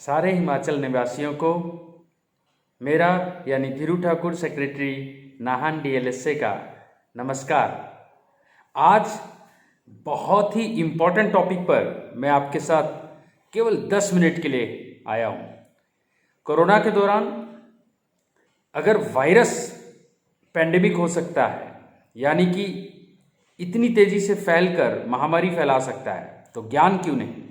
सारे हिमाचल निवासियों को मेरा यानी धीरू ठाकुर सेक्रेटरी नाहन डीएलएसए का नमस्कार। आज बहुत ही इम्पोर्टेंट टॉपिक पर मैं आपके साथ केवल 10 मिनट के लिए आया हूँ। कोरोना के दौरान अगर वायरस पैंडेमिक हो सकता है, यानी कि इतनी तेज़ी से फैलकर महामारी फैला सकता है, तो ज्ञान क्यों नहीं।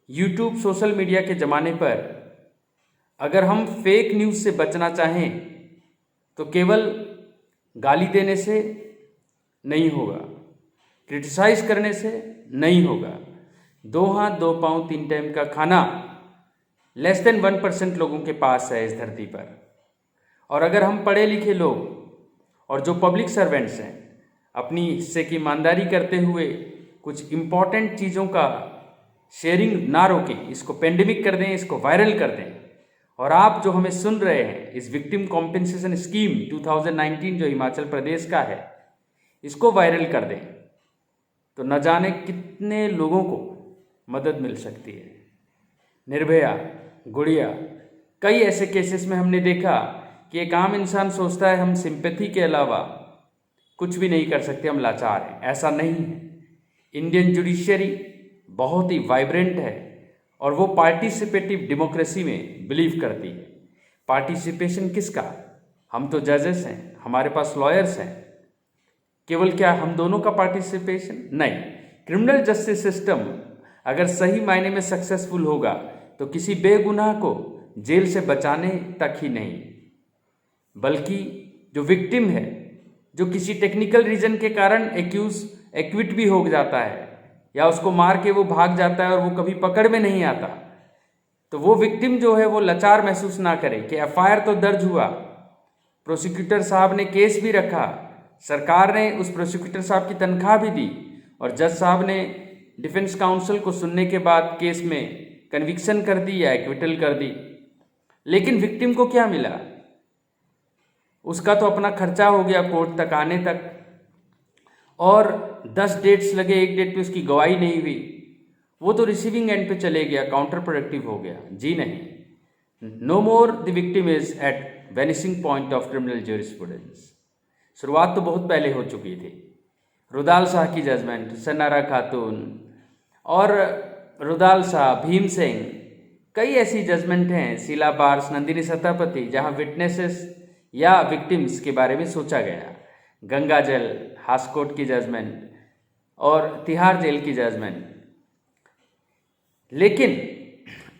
यूट्यूब सोशल मीडिया के ज़माने पर अगर हम फेक न्यूज़ से बचना चाहें तो केवल गाली देने से नहीं होगा, क्रिटिसाइज करने से नहीं होगा। 2 हाथ 2 पाँव 3 टाइम का खाना लेस देन 1% लोगों के पास है इस धरती पर। और अगर हम पढ़े लिखे लोग और जो पब्लिक सर्वेंट्स हैं अपनी हिस्से की ईमानदारी करते हुए कुछ इम्पॉर्टेंट चीज़ों का शेयरिंग ना रोकें, इसको पेंडेमिक कर दें, इसको वायरल कर दें, और आप जो हमें सुन रहे हैं इस विक्टिम कॉम्पेंसेशन स्कीम 2019 जो हिमाचल प्रदेश का है, इसको वायरल कर दें, तो न जाने कितने लोगों को मदद मिल सकती है। निर्भया, गुड़िया, कई ऐसे केसेस में हमने देखा कि एक आम इंसान सोचता है हम सिंपैथी के अलावा कुछ भी नहीं कर सकते, हम लाचार हैं। ऐसा नहीं है। इंडियन जुडिशरी बहुत ही वाइब्रेंट है और वो पार्टिसिपेटिव डेमोक्रेसी में बिलीव करती है। पार्टिसिपेशन किसका? हम तो जजेस हैं, हमारे पास लॉयर्स हैं। केवल क्या हम दोनों का पार्टिसिपेशन? नहीं। क्रिमिनल जस्टिस सिस्टम अगर सही मायने में सक्सेसफुल होगा तो किसी बेगुनाह को जेल से बचाने तक ही नहीं, बल्कि जो विक्टिम है, जो किसी टेक्निकल रीजन के कारण एक्विट भी हो जाता है या उसको मार के वो भाग जाता है और वो कभी पकड़ में नहीं आता, तो वो विक्टिम जो है वो लाचार महसूस ना करे कि एफआईआर तो दर्ज हुआ, प्रोसिक्यूटर साहब ने केस भी रखा, सरकार ने उस प्रोसिक्यूटर साहब की तनख्वाह भी दी और जज साहब ने डिफेंस काउंसिल को सुनने के बाद केस में कन्विक्शन कर दी या एक्विटल कर दी। लेकिन विक्टिम को क्या मिला? उसका तो अपना खर्चा हो गया कोर्ट तक आने तक, और 10 डेट्स लगे, एक डेट पे उसकी गवाही नहीं हुई, वो तो रिसीविंग एंड पे चले गया, काउंटर प्रोडक्टिव हो गया। जी नहीं, no more the victim is at vanishing point of criminal jurisprudence. शुरुआत तो बहुत पहले हो चुकी थी। रुदाल शाह की जजमेंट, सनारा खातून और रुदाल शाह, भीम सिंह, कई ऐसी जजमेंट हैं, शीला बार्स, नंदिनी सतापति, जहां विटनेसेस या विक्टिम्स के बारे में सोचा गया। गंगा जल, हाईकोर्ट की जजमेंट और तिहाड़ जेल की जजमेंट। लेकिन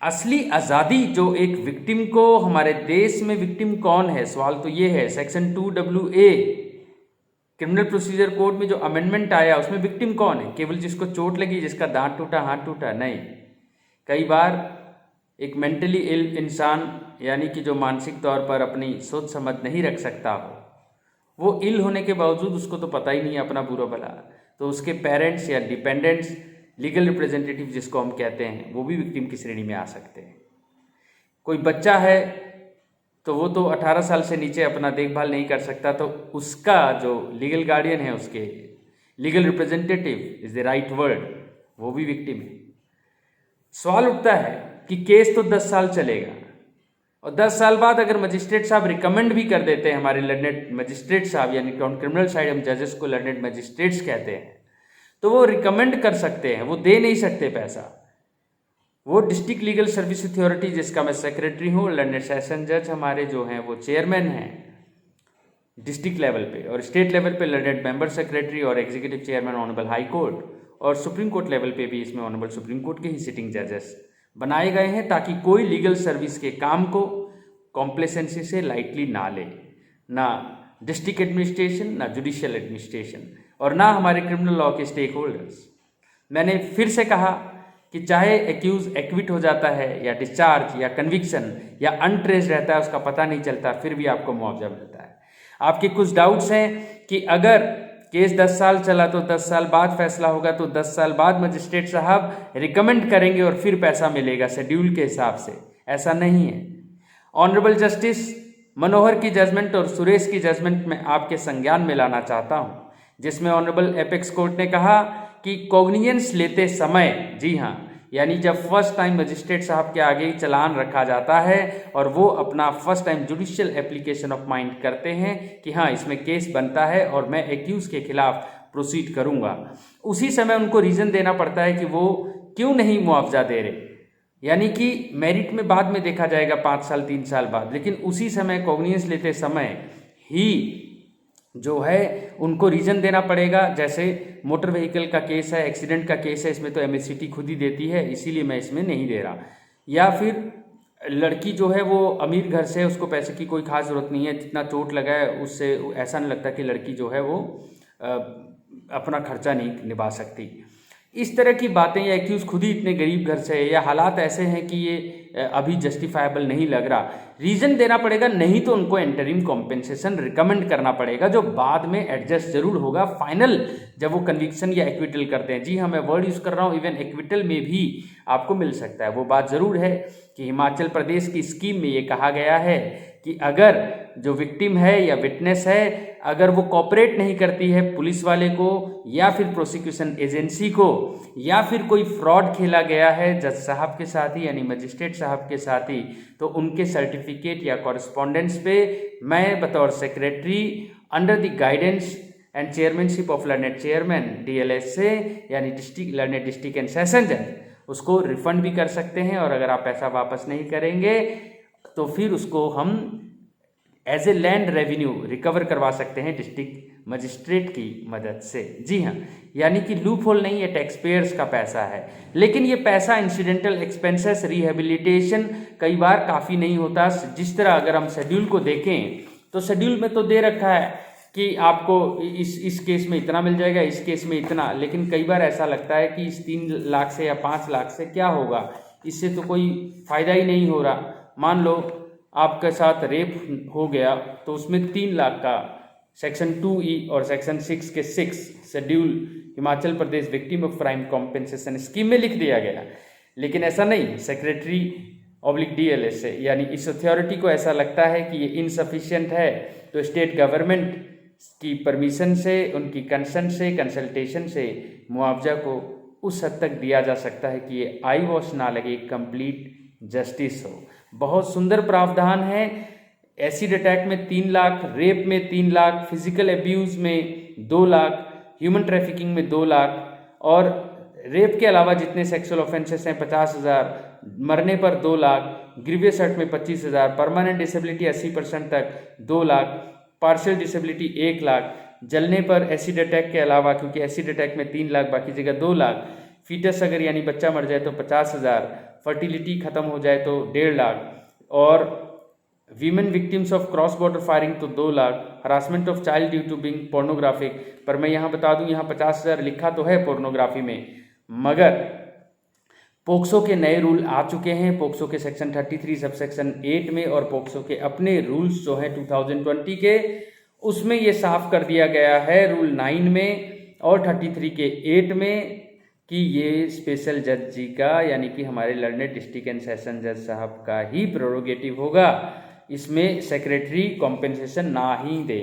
असली आज़ादी जो एक विक्टिम को, हमारे देश में विक्टिम कौन है, सवाल तो ये है। Section 2AA criminal procedure code में जो अमेंडमेंट आया उसमें विक्टिम कौन है? केवल जिसको चोट लगी, जिसका दांत टूटा, हाथ टूटा? नहीं। कई बार एक मेंटली इल इंसान, यानी कि जो मानसिक तौर पर अपनी सोच समझ नहीं रख सकता हो, वो इल होने के बावजूद उसको तो पता ही नहीं है अपना बुरा भला, तो उसके पेरेंट्स या डिपेंडेंट्स, लीगल रिप्रेजेंटेटिव जिसको हम कहते हैं, वो भी विक्टिम की श्रेणी में आ सकते हैं। कोई बच्चा है तो वो तो 18 साल से नीचे अपना देखभाल नहीं कर सकता, तो उसका जो लीगल गार्डियन है, उसके legal representative is the right word, वो भी विक्टिम है। सवाल उठता है कि केस तो 10 साल चलेगा और 10 साल बाद अगर मजिस्ट्रेट साहब रिकमेंड भी कर देते हैं, हमारे लर्नेड मजिस्ट्रेट साहब, यानी ऑन क्रिमिनल साइड हम जजेस को लर्नेड मजिस्ट्रेट्स कहते हैं, तो वो रिकमेंड कर सकते हैं, वो दे नहीं सकते पैसा। वो डिस्ट्रिक्ट लीगल सर्विस अथॉरिटी, जिसका मैं सेक्रेटरी हूँ, लर्नेड सेशन जज हमारे जो हैं वो चेयरमैन हैं डिस्ट्रिक्ट लेवल पे, और स्टेट लेवल पे लर्नेड मेंबर सेक्रेटरी और executive chairman honourable high court, और सुप्रीम कोर्ट लेवल पे भी इसमें ऑनरेबल सुप्रीम कोर्ट के ही सिटिंग जजेस बनाए गए हैं, ताकि कोई लीगल सर्विस के काम को कॉम्प्लेसेंसी से लाइटली ना ले, ना डिस्ट्रिक्ट एडमिनिस्ट्रेशन, ना जुडिशियल एडमिनिस्ट्रेशन, और ना हमारे क्रिमिनल लॉ के स्टेक होल्डर्स। मैंने फिर से कहा कि चाहे एक्यूज एक्विट हो जाता है या डिस्चार्ज या कन्विक्शन या अनट्रेस्ड रहता है, उसका पता नहीं चलता, फिर भी आपको मुआवजा मिलता है। आपके कुछ डाउट्स हैं कि अगर केस 10 साल चला तो 10 साल बाद फैसला होगा, तो 10 साल बाद मजिस्ट्रेट साहब रिकमेंड करेंगे और फिर पैसा मिलेगा शेड्यूल के हिसाब से। ऐसा नहीं है। ऑनरेबल जस्टिस मनोहर की जजमेंट और सुरेश की जजमेंट में आपके संज्ञान में लाना चाहता हूँ, जिसमें ऑनरेबल एपेक्स कोर्ट ने कहा कि कॉग्निजेंस लेते समय, जी हाँ, यानी जब फर्स्ट टाइम मजिस्ट्रेट साहब के आगे चालान रखा जाता है और वो अपना first time judicial application of mind करते हैं कि हाँ इसमें केस बनता है और मैं एक्यूज के खिलाफ प्रोसीड करूँगा, उसी समय उनको रीज़न देना पड़ता है कि वो क्यों नहीं मुआवजा दे रहे। यानी कि मेरिट में बाद में देखा जाएगा 5 साल 3 साल बाद, लेकिन उसी समय कॉग्निजेंस लेते समय ही जो है उनको रीज़न देना पड़ेगा। जैसे मोटर व्हीकल का केस है, एक्सीडेंट का केस है, इसमें तो एमएससीटी खुद ही देती है, इसीलिए मैं इसमें नहीं दे रहा। या फिर लड़की जो है वो अमीर घर से है, उसको पैसे की कोई खास ज़रूरत नहीं है, जितना चोट लगा है उससे ऐसा नहीं लगता कि लड़की जो है वो अपना खर्चा नहीं निभा सकती। इस तरह की बातें, या एक्यूज खुद ही इतने गरीब घर से है, या हालात ऐसे हैं कि ये अभी जस्टिफाइबल नहीं लग रहा, रीज़न देना पड़ेगा। नहीं तो उनको इंटरिम कॉम्पेंसेशन रिकमेंड करना पड़ेगा, जो बाद में एडजस्ट जरूर होगा फाइनल जब वो कन्विक्शन या एक्विटल करते हैं। जी हाँ, मैं वर्ड यूज़ कर रहा हूँ, इवन एक्विटल में भी आपको मिल सकता है। वो बात ज़रूर है कि हिमाचल प्रदेश की स्कीम में ये कहा गया है कि अगर जो विक्टिम है या विटनेस है, अगर वो कॉपरेट नहीं करती है पुलिस वाले को या फिर प्रोसिक्यूशन एजेंसी को, या फिर कोई फ्रॉड खेला गया है जज साहब के साथ ही यानी मजिस्ट्रेट साहब के साथ ही, तो उनके सर्टिफिकेट या कॉरेस्पॉन्डेंस पे मैं बतौर secretary under the guidance and chairmanship of learned chairman DLSA यानी district learned district and session जज उसको रिफंड भी कर सकते हैं। और अगर आप पैसा वापस नहीं करेंगे तो फिर उसको हम as a land revenue recover करवा सकते हैं डिस्ट्रिक्ट मजिस्ट्रेट की मदद से। जी हाँ, यानी कि लूप होल नहीं है, टैक्स पेयर्स का पैसा है। लेकिन ये पैसा इंसिडेंटल एक्सपेंसेस, रिहेबिलिटेशन कई बार काफ़ी नहीं होता। जिस तरह अगर हम शेड्यूल को देखें तो शेड्यूल में तो दे रखा है कि आपको इस केस में इतना मिल जाएगा, इस केस में इतना, लेकिन कई बार ऐसा लगता है कि इस 3 लाख से या 5 लाख से क्या होगा, इससे तो कोई फ़ायदा ही नहीं हो रहा। मान लो आपके साथ रेप हो गया तो उसमें 3 लाख का सेक्शन 2E और सेक्शन 6 के 6 schedule Himachal Pradesh victim of crime compensation scheme में लिख दिया गया। लेकिन ऐसा नहीं, सेक्रेटरी DLSA यानी इस अथॉरिटी को ऐसा लगता है कि ये इनसफिशिएंट है, तो स्टेट गवर्नमेंट की परमिशन से, उनकी कंसर्न से, कंसल्टेशन से मुआवजा को उस हद तक दिया जा सकता है कि ये आई वॉश ना लगे, कंप्लीट जस्टिस हो। बहुत सुंदर प्रावधान है। एसिड अटैक में 3 लाख, रेप में 3 लाख, फिजिकल एब्यूज़ में 2 लाख, ह्यूमन ट्रैफिकिंग में 2 लाख, और रेप के अलावा जितने सेक्सुअल ऑफेंसेस हैं 50,000, मरने पर 2 लाख, ग्रीवियस हर्ट में 25,000, परमानेंट डिसेबिलिटी 80% तक 2 लाख, पार्शियल डिसेबिलिटी 1 लाख, जलने पर एसिड अटैक के अलावा, क्योंकि एसिड अटैक में 3 लाख बाकी जगह 2 लाख, फीटस अगर यानी बच्चा मर जाए तो 50,000, फर्टिलिटी खत्म हो जाए तो 1.5 लाख, और women victims of cross border firing तो 2 lakh, harassment of child due to being pornographic. पर मैं यहाँ बता दूँ, यहाँ 50,000 लिखा तो है पोर्नोग्राफी में, मगर पोक्सो के नए रूल आ चुके हैं, पोक्सो के सेक्शन 33 सब सेक्शन 8 में, और पोक्सो के अपने रूल्स जो हैं 2020 के, उसमें ये साफ कर दिया गया है रूल 9 में और 33 के 8 में कि ये स्पेशल जज जी का यानी कि हमारे लर्नेड डिस्ट्रिक्ट एंड सेशन जज साहब का ही प्रोरोगेटिव होगा, इसमें सेक्रेटरी कॉम्पेंसेशन ना ही दे।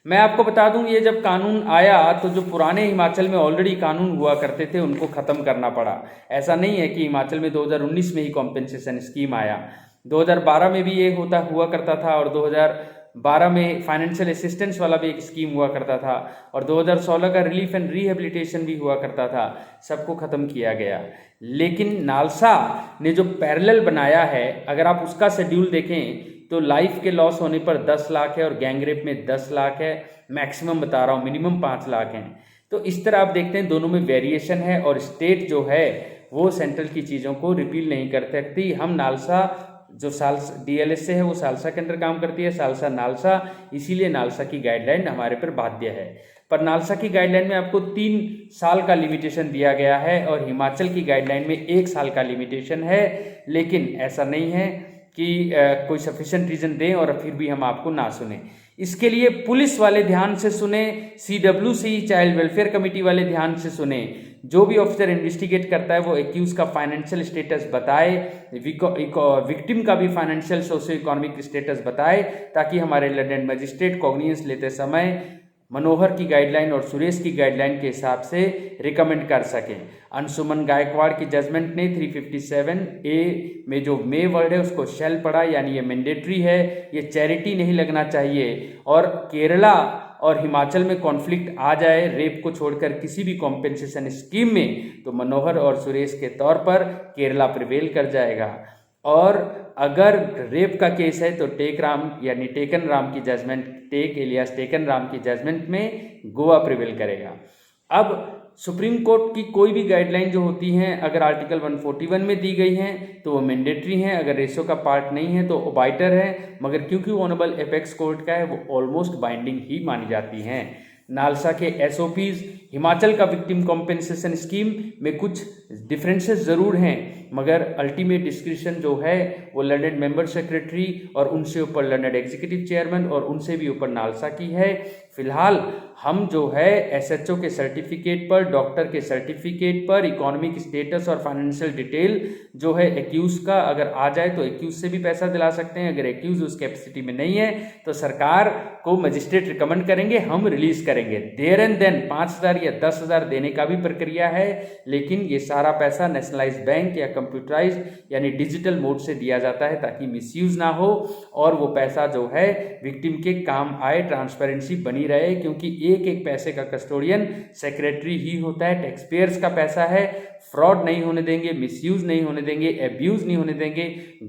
मैं आपको बता दूं, ये जब कानून आया तो जो पुराने हिमाचल में ऑलरेडी कानून हुआ करते थे उनको ख़त्म करना पड़ा। ऐसा नहीं है कि हिमाचल में 2019 में ही कॉम्पेंसेशन स्कीम आया, 2012 में भी ये हुआ करता था, और 2012 में फाइनेंशियल असिस्टेंस वाला भी एक स्कीम हुआ करता था, और 2016 का रिलीफ एंड रिहेबिलिटेशन भी हुआ करता था। सबको ख़त्म किया गया। लेकिन नालसा ने जो पैरेलल बनाया है, अगर आप उसका शेड्यूल देखें तो लाइफ के लॉस होने पर 10 लाख है और गैंगरेप में 10 लाख है, मैक्सिमम बता रहा हूँ, मिनिमम 5 लाख हैं। तो इस तरह आप देखते हैं दोनों में वेरिएशन है, और स्टेट जो है वो सेंट्रल की चीज़ों को रिपील नहीं कर सकती। हम नालसा जो DLSA है वो सालसा के अंदर काम करती है, सालसा नालसा, इसीलिए नालसा की गाइडलाइन हमारे पर बाध्य है। पर नालसा की गाइडलाइन में आपको 3 साल का लिमिटेशन दिया गया है, और हिमाचल की गाइडलाइन में 1 साल का लिमिटेशन है। लेकिन ऐसा नहीं है कि कोई सफिशिएंट रीज़न दें और फिर भी हम आपको ना सुने। इसके लिए पुलिस वाले ध्यान से सुने, CWC चाइल्ड वेलफेयर कमेटी वाले ध्यान से सुने। जो भी ऑफिसर इन्वेस्टिगेट करता है वो एक्यूज का फाइनेंशियल स्टेटस बताए, विक्टिम का भी फाइनेंशियल सोशियो इकोनॉमिक स्टेटस बताए, ताकि हमारे लर्नेड मजिस्ट्रेट कॉग्निजेंस लेते समय मनोहर की गाइडलाइन और सुरेश की गाइडलाइन के हिसाब से रिकमेंड कर सकें। अंशुमन गायकवाड़ की जजमेंट ने 357A में जो मे वर्ड है उसको शैल पढ़ा, यानी ये मैंडेटरी है, ये चैरिटी नहीं लगना चाहिए। और केरला और हिमाचल में कॉन्फ्लिक्ट आ जाए रेप को छोड़कर किसी भी कॉम्पेंसेशन स्कीम में, तो मनोहर और सुरेश के तौर पर केरला प्रिवेल कर जाएगा। और अगर रेप का केस है तो टेकराम यानी टेकन राम की जजमेंट, टेक एलियास टेकन राम की जजमेंट में गोवा प्रिवेल करेगा। अब सुप्रीम कोर्ट की कोई भी गाइडलाइन जो होती हैं, अगर आर्टिकल 141 में दी गई हैं तो वो मैंडेटरी हैं, अगर रेशो का पार्ट नहीं है तो ओबाइटर है, मगर क्योंकि वो ऑनरेबल एपेक्स कोर्ट का है वो ऑलमोस्ट बाइंडिंग ही मानी जाती हैं। नालसा के एसओपीज, हिमाचल का विक्टिम कॉम्पेंसेशन स्कीम में कुछ डिफरेंसेस ज़रूर हैं, मगर अल्टीमेट डिस्क्रिप्शन जो है वो लर्नेड मेंबर सेक्रेटरी और उनसे ऊपर लर्नेड एग्जीक्यूटिव चेयरमैन और उनसे भी ऊपर नालसा की है। फिलहाल हम जो है एसएचओ के सर्टिफिकेट पर, डॉक्टर के सर्टिफिकेट पर, इकोनॉमिक स्टेटस और फाइनेंशियल डिटेल जो है एक्यूज का अगर आ जाए तो एक्यूज से भी पैसा दिला सकते हैं। अगर एक्यूज उस कैपेसिटी में नहीं है तो सरकार को मजिस्ट्रेट रिकमेंड करेंगे, हम रिलीज करेंगे। देयर एंड देन 5,000 या 10,000 देने का भी प्रक्रिया है, लेकिन ये सारा पैसा नेशनलाइज बैंक या कंप्यूटराइज यानी डिजिटल मोड से दिया जाता है ताकि मिसयूज ना हो और वो पैसा जो है विक्टिम के काम आए, ट्रांसपेरेंसी बनी रहे, क्योंकि एक एक पैसे का कस्टोडियन सेक्रेटरी ही होता है। टैक्स पेयर्स का पैसा है, फ्रॉड नहीं होने देंगे, मिसयूज नहीं होने देंगे, एब्यूज नहीं होने देंगे।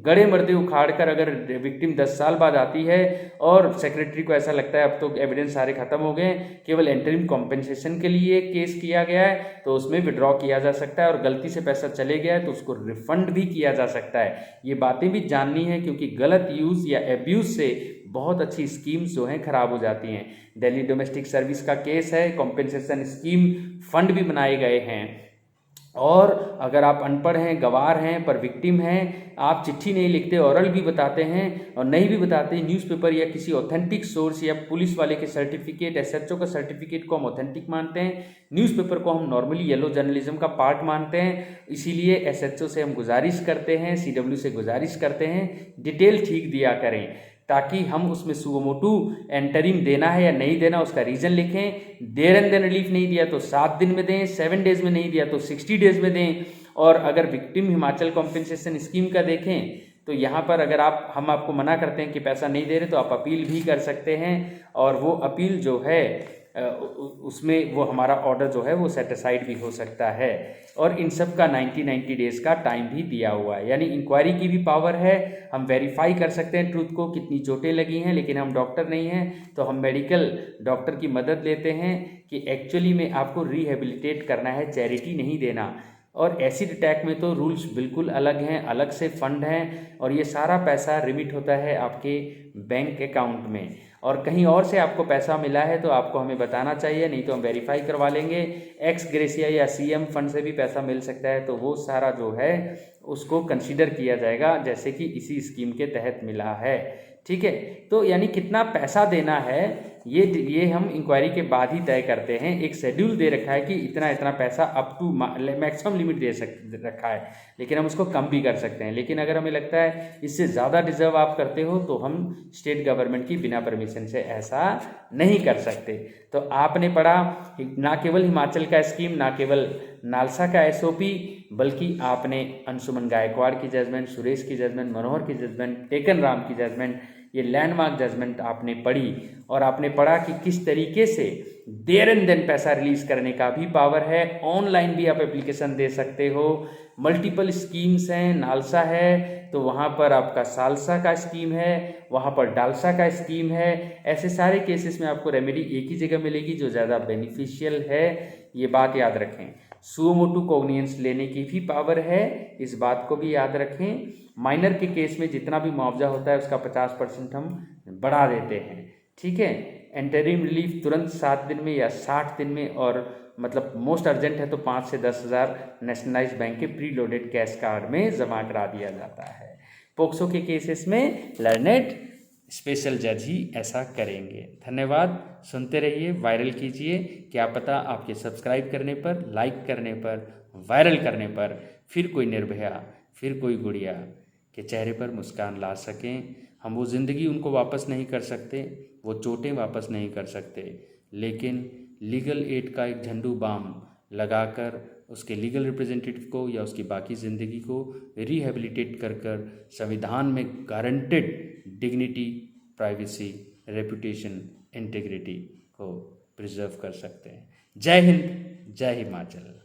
गड़े मर्दे उखाड़ कर अगर विक्टिम 10 साल बाद आती है और सेक्रेटरी को ऐसा लगता है अब तो एविडेंस सारे खत्म हो गए, केवल इंटरिम कॉम्पेंसेशन के लिए केस किया गया है, तो उसमें विड्रॉ किया जा सकता है और गलती से पैसा चले गया है तो उसको रिफंड भी किया जा सकता है। ये बातें भी जाननी है, क्योंकि गलत यूज या एब्यूज से बहुत अच्छी स्कीम्स जो हैं खराब हो जाती हैं। दिल्ली डोमेस्टिक सर्विस का केस है, कॉम्पेंसेशन स्कीम फंड भी बनाए गए हैं। और अगर आप अनपढ़ हैं, गवार हैं, पर विक्टिम हैं, आप चिट्ठी नहीं लिखते, ओरल भी बताते हैं और नहीं भी बताते, न्यूज़पेपर या किसी ऑथेंटिक सोर्स या पुलिस वाले के सर्टिफिकेट, एसएचओ का सर्टिफिकेट को हम ऑथेंटिक मानते हैं, न्यूज़पेपर को हम नॉर्मली येलो जर्नलिज्म का पार्ट मानते हैं। इसीलिए एसएचओ से हम गुजारिश करते हैं, सीडब्ल्यू से गुजारिश करते हैं, डिटेल ठीक दिया करें ताकि हम उसमें सुओ मोटू एंटरिंग देना है या नहीं देना उसका रीज़न लिखें। देर एंड देन रिलीफ नहीं दिया तो 7 दिन में दें, 7 डेज में नहीं दिया तो 60 डेज में दें। और अगर विक्टिम हिमाचल कॉम्पेंसेशन स्कीम का देखें तो यहाँ पर अगर हम आपको मना करते हैं कि पैसा नहीं दे रहे तो आप अपील भी कर सकते हैं और वो अपील जो है उसमें वो हमारा ऑर्डर जो है वो सेटिसाइड भी हो सकता है। और इन सब का 90 डेज का टाइम भी दिया हुआ है, यानी इंक्वायरी की भी पावर है। हम वेरीफाई कर सकते हैं ट्रूथ को, कितनी चोटें लगी हैं, लेकिन हम डॉक्टर नहीं हैं तो हम मेडिकल डॉक्टर की मदद लेते हैं कि एक्चुअली में आपको रिहेबिलिटेट करना है, चैरिटी नहीं देना। और एसिड अटैक में तो रूल्स बिल्कुल अलग हैं, अलग से फंड हैं और ये सारा पैसा रिमिट होता है आपके बैंक अकाउंट में। और कहीं और से आपको पैसा मिला है तो आपको हमें बताना चाहिए, नहीं तो हम वेरीफाई करवा लेंगे। एक्स ग्रेसिया या सीएम फंड से भी पैसा मिल सकता है तो वो सारा जो है उसको कंसीडर किया जाएगा जैसे कि इसी स्कीम के तहत मिला है। ठीक है, तो यानी कितना पैसा देना है ये हम इंक्वायरी के बाद ही तय करते हैं। एक शेड्यूल दे रखा है कि इतना इतना पैसा अप टू मैक्सिमम लिमिट रखा है, लेकिन हम उसको कम भी कर सकते हैं। लेकिन अगर हमें लगता है इससे ज़्यादा डिजर्व आप करते हो तो हम स्टेट गवर्नमेंट की बिना परमिशन से ऐसा नहीं कर सकते। तो आपने पढ़ा ना केवल हिमाचल का स्कीम, ना केवल नालसा का एसओपी, बल्कि आपने अंशुमन गायकवाड़ की जजमेंट, सुरेश की जजमेंट, मनोहर की जजमेंट, टेकन राम की जजमेंट, ये लैंडमार्क जजमेंट आपने पढ़ी और आपने पढ़ा कि किस तरीके से देयर एंड देन पैसा रिलीज करने का भी पावर है। ऑनलाइन भी आप एप्लीकेशन दे सकते हो। मल्टीपल स्कीम्स हैं, नालसा है तो वहाँ पर आपका सालसा का स्कीम है, वहाँ पर डालसा का स्कीम है। ऐसे सारे केसेस में आपको रेमेडी एक ही जगह मिलेगी जो ज़्यादा बेनिफिशियल है, ये बात याद रखें। सुओ मोटू कॉग्निजेंस लेने की भी पावर है, इस बात को भी याद रखें। माइनर के केस में जितना भी मुआवजा होता है उसका 50% हम बढ़ा देते हैं। ठीक है, एंटरिम रिलीफ तुरंत 7 दिन में या 60 दिन में, और मतलब मोस्ट अर्जेंट है तो 5 से 10 हज़ार नेशनलाइज बैंक के प्री लोडेड कैश कार्ड में जमा करा दिया जाता है। पोक्सो के केसेस में लर्नेड स्पेशल जज ही ऐसा करेंगे। धन्यवाद, सुनते रहिए, वायरल कीजिए। क्या पता आपके सब्सक्राइब करने पर, लाइक करने पर, वायरल करने पर फिर कोई निर्भया, फिर कोई गुड़िया के चेहरे पर मुस्कान ला सकें। हम वो ज़िंदगी उनको वापस नहीं कर सकते, वो चोटें वापस नहीं कर सकते, लेकिन लीगल एड का एक झंडू बाम लगाकर उसके लीगल रिप्रेजेंटेटिव को या उसकी बाकी ज़िंदगी को रिहेबिलिटेट कर कर संविधान में guaranteed dignity, privacy, reputation, integrity को प्रिजर्व कर सकते हैं। जय हिंद, जय हिमाचल।